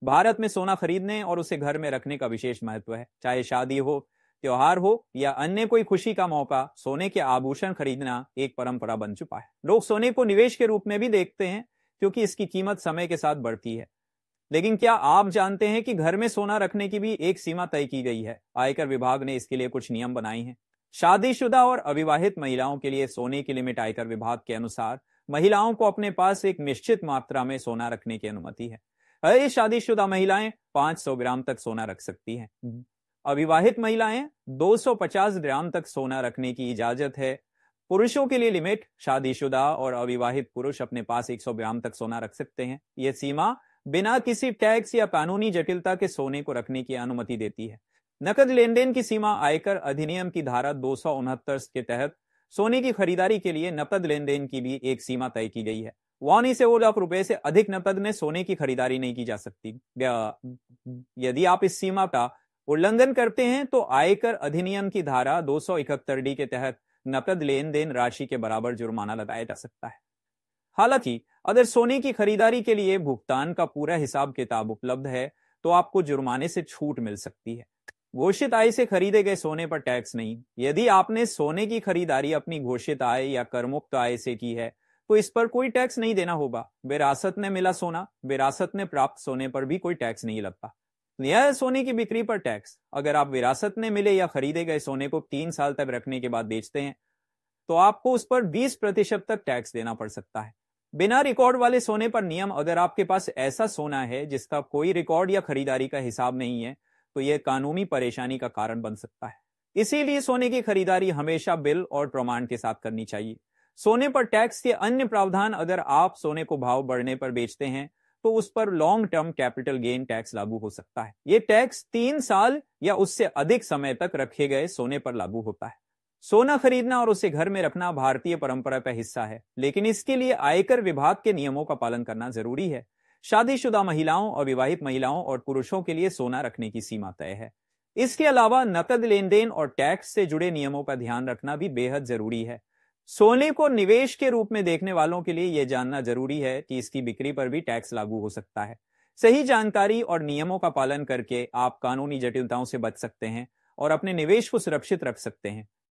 भारत में सोना खरीदने और उसे घर में रखने का विशेष महत्व है। चाहे शादी हो, त्योहार हो या अन्य कोई खुशी का मौका, सोने के आभूषण खरीदना एक परंपरा बन चुका है। लोग सोने को निवेश के रूप में भी देखते हैं क्योंकि इसकी कीमत समय के साथ बढ़ती है। लेकिन क्या आप जानते हैं कि घर में सोना रखने की भी एक सीमा तय की गई है? आयकर विभाग ने इसके लिए कुछ नियम बनाए हैं। शादीशुदा और अविवाहित महिलाओं के लिए सोने की लिमिट आयकर विभाग के अनुसार महिलाओं को अपने पास एक निश्चित मात्रा में सोना रखने की अनुमति है। ये शादीशुदा महिलाएं 500 ग्राम तक सोना रख सकती हैं। अविवाहित महिलाएं 250 ग्राम तक सोना रखने की इजाजत है। पुरुषों के लिए लिमिट, शादीशुदा और अविवाहित पुरुष अपने पास 100 ग्राम तक सोना रख सकते हैं। यह सीमा बिना किसी टैक्स या कानूनी जटिलता के सोने को रखने की अनुमति देती है। नकद लेन देन की सीमा आयकर अधिनियम की धारा 269 के तहत सोने की खरीदारी के लिए नकद लेन देन की भी एक सीमा तय की गई है। 1 लाख रुपए से अधिक नकद में सोने की खरीदारी नहीं की जा सकती। यदि आप इस सीमा का उल्लंघन करते हैं तो आयकर अधिनियम की धारा 271 के तहत नकद लेन देन राशि के बराबर जुर्माना लगाया जा सकता है। हालांकि अगर सोने की खरीदारी के लिए भुगतान का पूरा हिसाब किताब उपलब्ध है तो आपको जुर्माने से छूट मिल सकती है। घोषित आय से खरीदे गए सोने पर टैक्स नहीं। यदि आपने सोने की खरीदारी अपनी घोषित आय या करमुक्त आय से की है तो इस पर कोई टैक्स नहीं देना होगा। विरासत में मिला सोना, विरासत में प्राप्त सोने पर भी कोई टैक्स नहीं लगता। यह सोने की बिक्री पर टैक्स। अगर आप विरासत में मिले या खरीदे गए सोने को 3 साल तक रखने के बाद बेचते हैं तो आपको उस पर 20% तक टैक्स देना पड़ सकता है। बिना रिकॉर्ड वाले सोने पर नियम, अगर आपके पास ऐसा सोना है जिसका कोई रिकॉर्ड या खरीदारी का हिसाब नहीं है तो यह कानूनी परेशानी का कारण बन सकता है। इसीलिए सोने की खरीदारी हमेशा बिल और प्रमाण के साथ करनी चाहिए। सोने पर टैक्स के अन्य प्रावधान, अगर आप सोने को भाव बढ़ने पर बेचते हैं तो उस पर long term capital gain tax लागू हो सकता है। यह टैक्स 3 साल या उससे अधिक समय तक रखे गए सोने पर लागू होता है। सोना खरीदना और उसे घर में रखना भारतीय परंपरा का हिस्सा है, लेकिन इसके लिए आयकर विभाग के नियमों का पालन करना जरूरी है। शादीशुदा महिलाओं, अविवाहित महिलाओं और पुरुषों के लिए सोना रखने की सीमा तय है। इसके अलावा नकद लेन देन और टैक्स से जुड़े नियमों का ध्यान रखना भी बेहद जरूरी है। सोने को निवेश के रूप में देखने वालों के लिए यह जानना जरूरी है कि इसकी बिक्री पर भी टैक्स लागू हो सकता है। सही जानकारी और नियमों का पालन करके आप कानूनी जटिलताओं से बच सकते हैं और अपने निवेश को सुरक्षित रख सकते हैं।